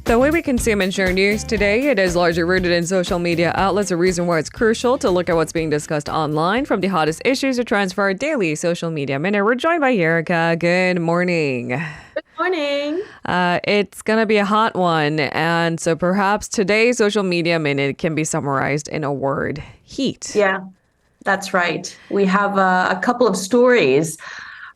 The way we consume and share news today, it is largely rooted in social media outlets, a reason why it's crucial to look at what's being discussed online, from the hottest issues to trends for our daily social media minute. We're joined by Erica. Good morning. Good morning. It's going to be a hot one, and so perhaps today's social media minute can be summarized in a word: heat. Yeah, that's right. We have a couple of stories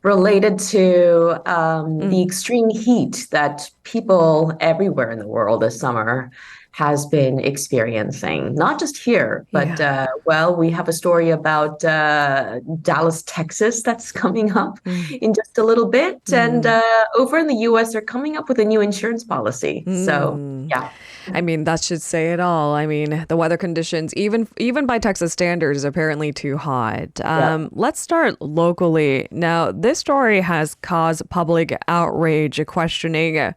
related to the extreme heat that people everywhere in the world this summer has been experiencing. Not just here, but Yeah. we have a story about Dallas, Texas that's coming up in just a little bit. And over in the US, they're coming up with a new insurance policy. So, yeah. I mean, that should say it all. I mean, the weather conditions, even by Texas standards, is apparently too hot. Yeah. Let's start locally. Now, this story has caused public outrage, questioning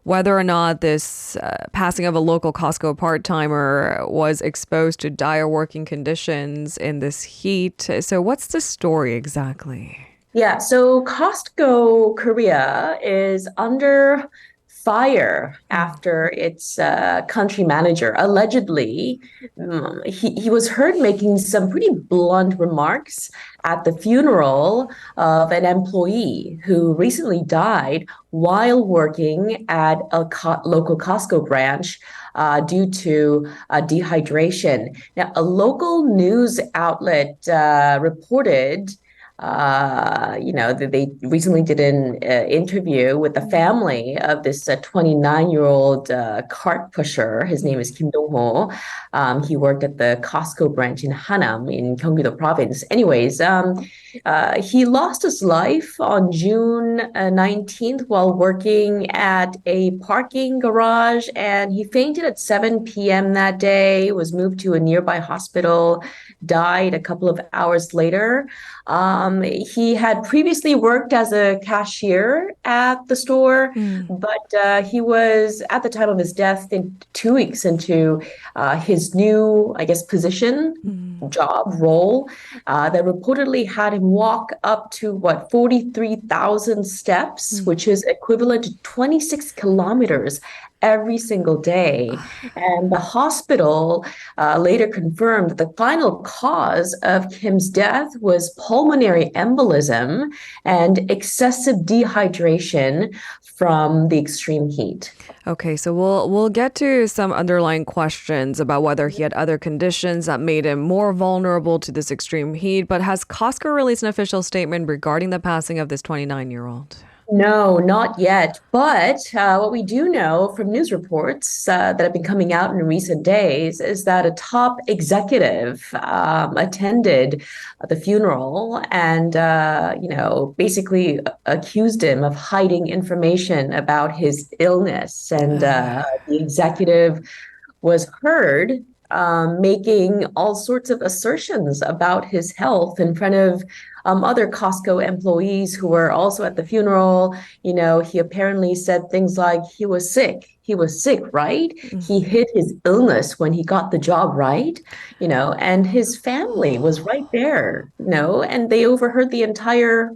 whether or not this passing of a local Costco part-timer was exposed to dire working conditions in this heat. So what's the story exactly? Yeah, so Costco Korea is under fire after its country manager allegedly he was heard making some pretty blunt remarks at the funeral of an employee who recently died while working at a local Costco branch due to dehydration. Now, a local news outlet reported that they recently did an interview with the family of this 29-year-old cart pusher. His name is Kim Dong-ho. He worked at the Costco branch in Hanam in Gyeonggi-do province. Anyways, he lost his life on June 19th while working at a parking garage, and he fainted at 7 p.m. that day, was moved to a nearby hospital, died a couple of hours later. He had previously worked as a cashier at the store, but he was, at the time of his death, 2 weeks into his new, I guess, position, job, role, that reportedly had him walk up to, 43,000 steps, which is equivalent to 26 kilometers every single day. And the hospital later confirmed that the final cause of Kim's death was pulmonary embolism and excessive dehydration from the extreme heat. Okay, so we'll get to some underlying questions about whether he had other conditions that made him more vulnerable to this extreme heat. But has Costco released an official statement regarding the passing of this 29-year-old? No, not yet. But what we do know from news reports that have been coming out in recent days is that a top executive attended the funeral and, basically accused him of hiding information about his illness. And the executive was heard making all sorts of assertions about his health in front of other Costco employees who were also at the funeral. He apparently said things like he was sick. He was sick, right? He hid his illness when he got the job, right? And his family was right there, and they overheard the entire,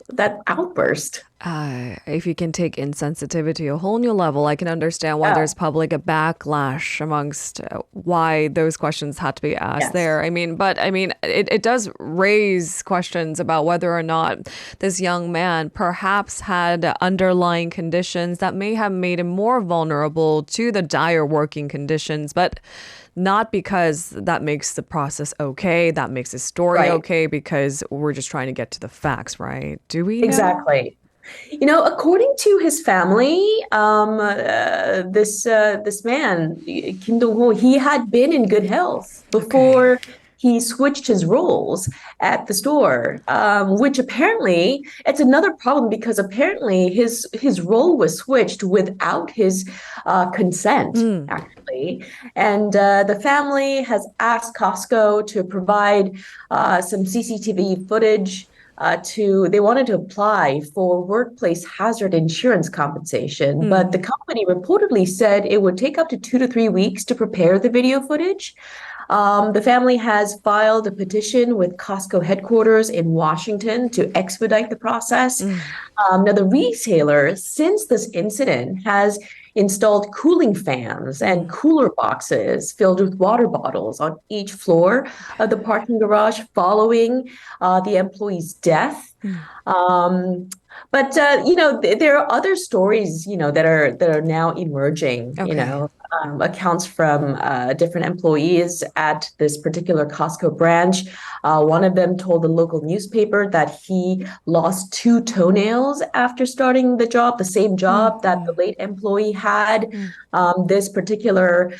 that outburst. If you can take insensitivity to a whole new level, I can understand why there's public a backlash amongst why those questions had to be asked there. It does raise questions about whether or not this young man perhaps had underlying conditions that may have made him more vulnerable to the dire working conditions, but not because that makes the process okay, that makes his story okay, because we're just trying to get to the facts, right? Do we know? Exactly. According to his family, this man, Kim Dong-ho, he had been in good health before he switched his roles at the store, which apparently it's another problem because apparently his role was switched without his consent, actually. And the family has asked Costco to provide some CCTV footage. They wanted to apply for workplace hazard insurance compensation, but the company reportedly said it would take up to 2 to 3 weeks to prepare the video footage. The family has filed a petition with Costco headquarters in Washington to expedite the process. Now, the retailer, since this incident, has installed cooling fans and Mm. cooler boxes filled with water bottles on each floor of the parking garage following the employee's death. Mm. Um, but there are other stories, that are now emerging. Okay. Accounts from different employees at this particular Costco branch. One of them told the local newspaper that he lost two toenails after starting the job, the same Mm. job that the Mm. late employee had. Mm. This particular,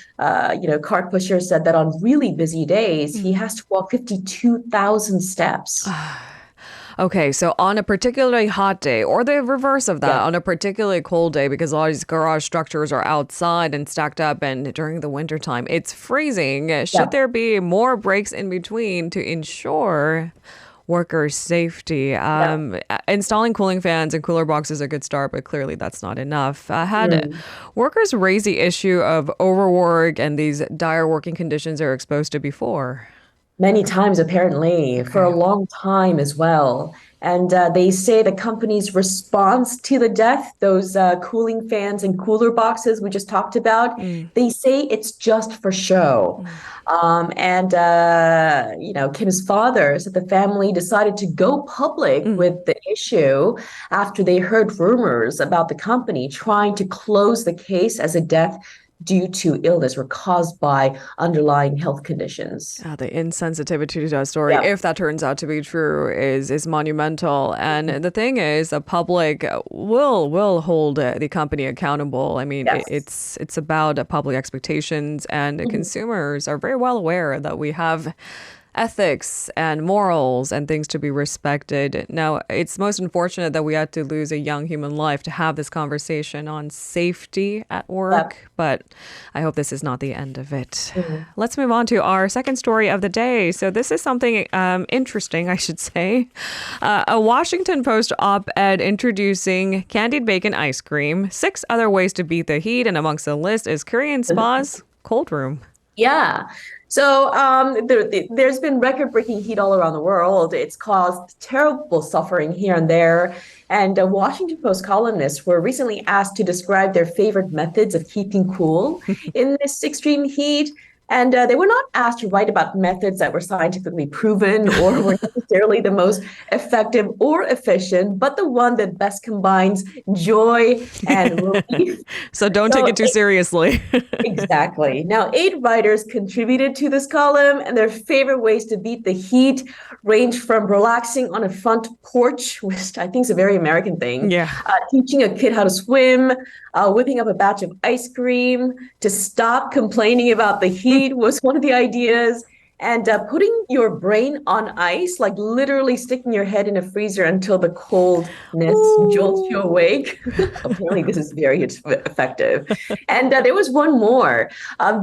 cart pusher said that on really busy days, he Mm. has to walk 52,000 steps. Okay, so on a particularly hot day, or the reverse of that, Yeah. on a particularly cold day, because a lot of these garage structures are outside and stacked up, and during the wintertime, it's freezing. Should Yeah. there be more breaks in between to ensure workers' safety? Yeah. Installing cooling fans and cooler boxes is a good start, but clearly that's not enough. Had Mm. workers raised the issue of overwork and these dire working conditions they're exposed to before? Many times, apparently, for a Okay. long time as well. And they say the company's response to the death, those cooling fans and cooler boxes we just talked about, Mm. they say it's just for show. Mm. Kim's father said the family decided to go public Mm. with the issue after they heard rumors about the company trying to close the case as a death due to illness or caused by underlying health conditions. The insensitivity to that story, Yeah. if that turns out to be true, is monumental. And the thing is, the public will hold the company accountable. I mean, Yes. it's about public expectations, and the Mhm. consumers are very well aware that we have ethics and morals and things to be respected. Now, it's most unfortunate that we had to lose a young human life to have this conversation on safety at Yep. work, but I hope this is not the end of it. Mhm. Let's move on to our second story of the day. So, this is something interesting, I should say. A Washington Post op ed introducing candied bacon ice cream, 6 other ways to beat the heat, and amongst the list is Korean Spa's cold room. Yeah. So there's been record-breaking heat all around the world. It's caused terrible suffering here and there. And Washington Post columnists were recently asked to describe their favorite methods of keeping cool in this extreme heat. And they were not asked to write about methods that were scientifically proven or were necessarily the most effective or efficient, but the one that best combines joy and relief. So, don't take So it too seriously. exactly. Now, 8 writers contributed to this column, and their favorite ways to beat the heat range from relaxing on a front porch, which I think is a very American thing, Yeah. teaching a kid how to swim, whipping up a batch of ice cream, to stop complaining about the heat was one of the ideas. And putting your brain on ice, like literally sticking your head in a freezer until the coldness jolts you Ooh. awake. Apparently, this is very effective. And there was one more.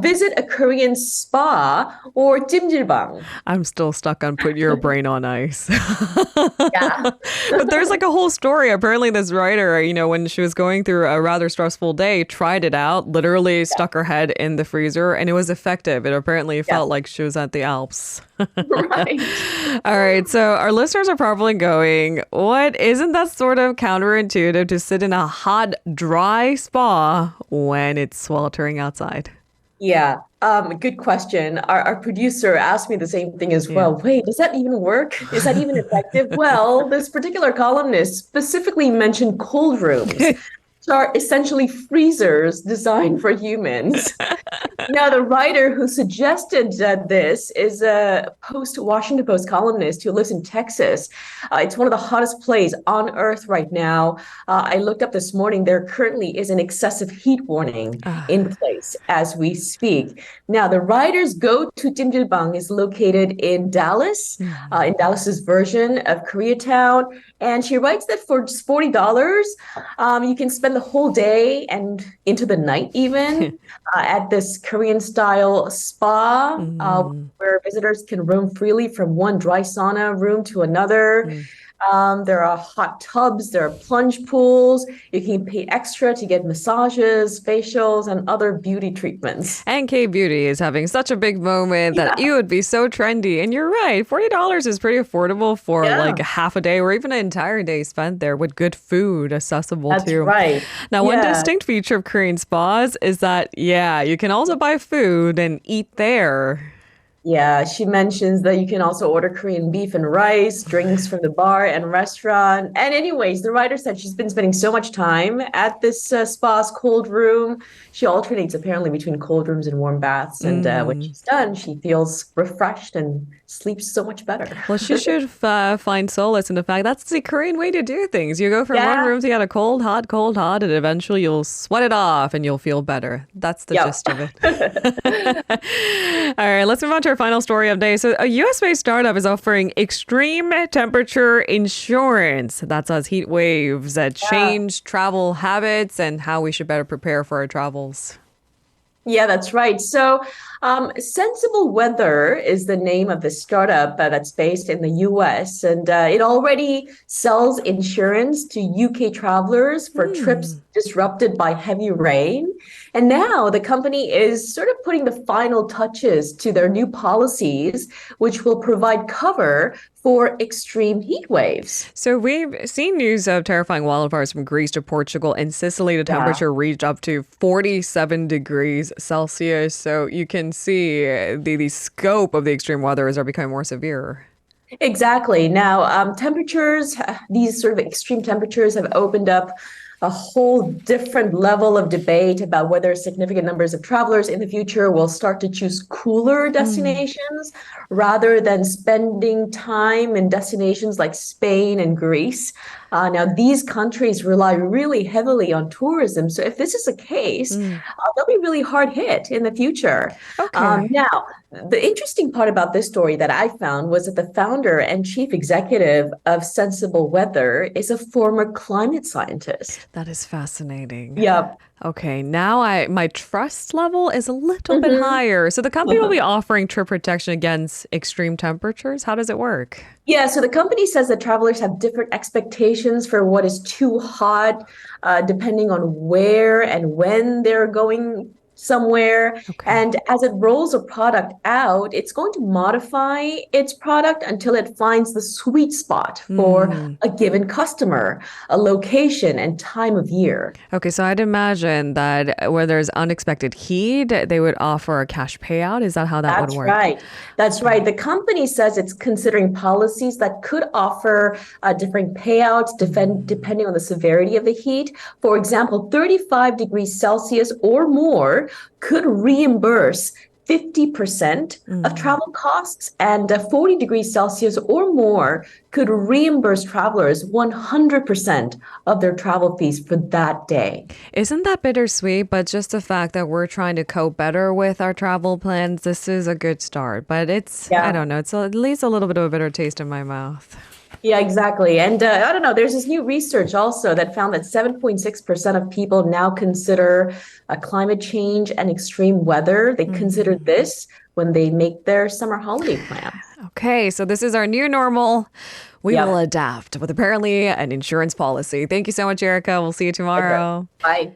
Visit a Korean spa or 찜질방. I'm still stuck on put your brain on ice. Yeah. But there's like a whole story. Apparently, this writer, when she was going through a rather stressful day, tried it out, literally stuck her head in the freezer, and it was effective. It apparently Yes. felt like she was at the Alps. Right. All right. So our listeners are probably going, what? Isn't that sort of counterintuitive to sit in a hot, dry spa when it's sweltering outside? Yeah. Good question. Our producer asked me the same thing as Yeah. well. Wait, does that even work? Is that even effective? Well, this particular columnist specifically mentioned cold rooms, which are essentially freezers designed for humans. Now, the writer who suggested this is a Washington Post columnist who lives in Texas. It's one of the hottest places on earth right now. I looked up this morning. There currently is an excessive heat warning in place as we speak. Now, the writer's go-to 찜질방 is located in Dallas, in Dallas's version of Koreatown. And she writes that for just $40, you can spend the whole day and into the night even at this Korean style spa where visitors can roam freely from one dry sauna room to another. There are hot tubs, there are plunge pools. You can pay extra to get massages, facials, and other beauty treatments. And K-beauty is having such a big moment that it would be so trendy. And you're right, $40 is pretty affordable for like Yeah, half a day or even an entire day spent there with good food accessible that's too. right. Now, one Yeah. distinct feature of Korean spas is that, yeah, you can also buy food and eat there. Yeah, she mentions that you can also order Korean beef and rice, drinks from the bar and restaurant. And anyways, the writer said she's been spending so much time at this spa's cold room. She alternates apparently between cold rooms and warm baths. And when Mm. she's done, she feels refreshed and sleeps so much better. Well, she should find solace in the fact that's the Korean way to do things. You go from one Yeah. room to get a cold, hot, and eventually you'll sweat it off and you'll feel better. That's the Yep. gist of it. All right, let's move on to our final story of the day. So, a US-based startup is offering extreme temperature insurance. That's as heat waves that Yeah. change travel habits and how we should better prepare for our travels. Yeah, that's right. So, Sensible Weather is the name of the startup that's based in the US, and it already sells insurance to UK travelers for trips disrupted by heavy rain. And now the company is sort of putting the final touches to their new policies, which will provide cover for extreme heat waves. So we've seen news of terrifying wildfires from Greece to Portugal and Sicily. The Yeah. temperature reached up to 47 degrees Celsius. So you can see the scope of the extreme weather are becoming more severe. Exactly. Now, these sort of extreme temperatures have opened up a whole different level of debate about whether significant numbers of travelers in the future will start to choose cooler destinations rather than spending time in destinations like Spain and Greece. Now, these countries rely really heavily on tourism. So, if this is the case, they'll be really hard hit in the future. Okay. Now, the interesting part about this story that I found was that the founder and chief executive of Sensible Weather is a former climate scientist. That is fascinating. Yeah. Okay, now my trust level is a little bit Mhm. higher. So the company will be offering trip protection against extreme temperatures. How does it work? Yeah, so the company says that travelers have different expectations for what is too hot, depending on where and when they're going somewhere. Okay. And as it rolls a product out, it's going to modify its product until it finds the sweet spot for Hmm. a given customer, a location, and time of year. Okay, so I'd imagine that where there's unexpected heat, they would offer a cash payout. Is that how that would That's work? right. That's right. The company says it's considering policies that could offer different payouts depending on the severity of the heat. For example, 35 degrees Celsius or more could reimburse 50% of Mm. travel costs, and 40 degrees Celsius or more could reimburse travelers 100% of their travel fees for that day. Isn't that bittersweet? But just the fact that we're trying to cope better with our travel plans, this is a good start. But I Yeah. don't know, at least a little bit of a bitter taste in my mouth. Yeah, exactly. And I don't know, there's this new research also that found that 7.6% of people now consider climate change and extreme weather. They consider this when they make their summer holiday plans. Okay, so this is our new normal. We will Yep. adapt with apparently an insurance policy. Thank you so much, Erica. We'll see you Okay. tomorrow. Bye.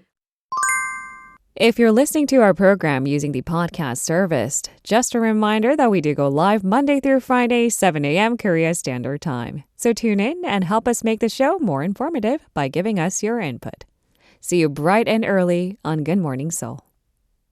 If you're listening to our program using the podcast service, just a reminder that we do go live Monday through Friday, 7 a.m. Korea Standard Time. So tune in and help us make the show more informative by giving us your input. See you bright and early on Good Morning Seoul.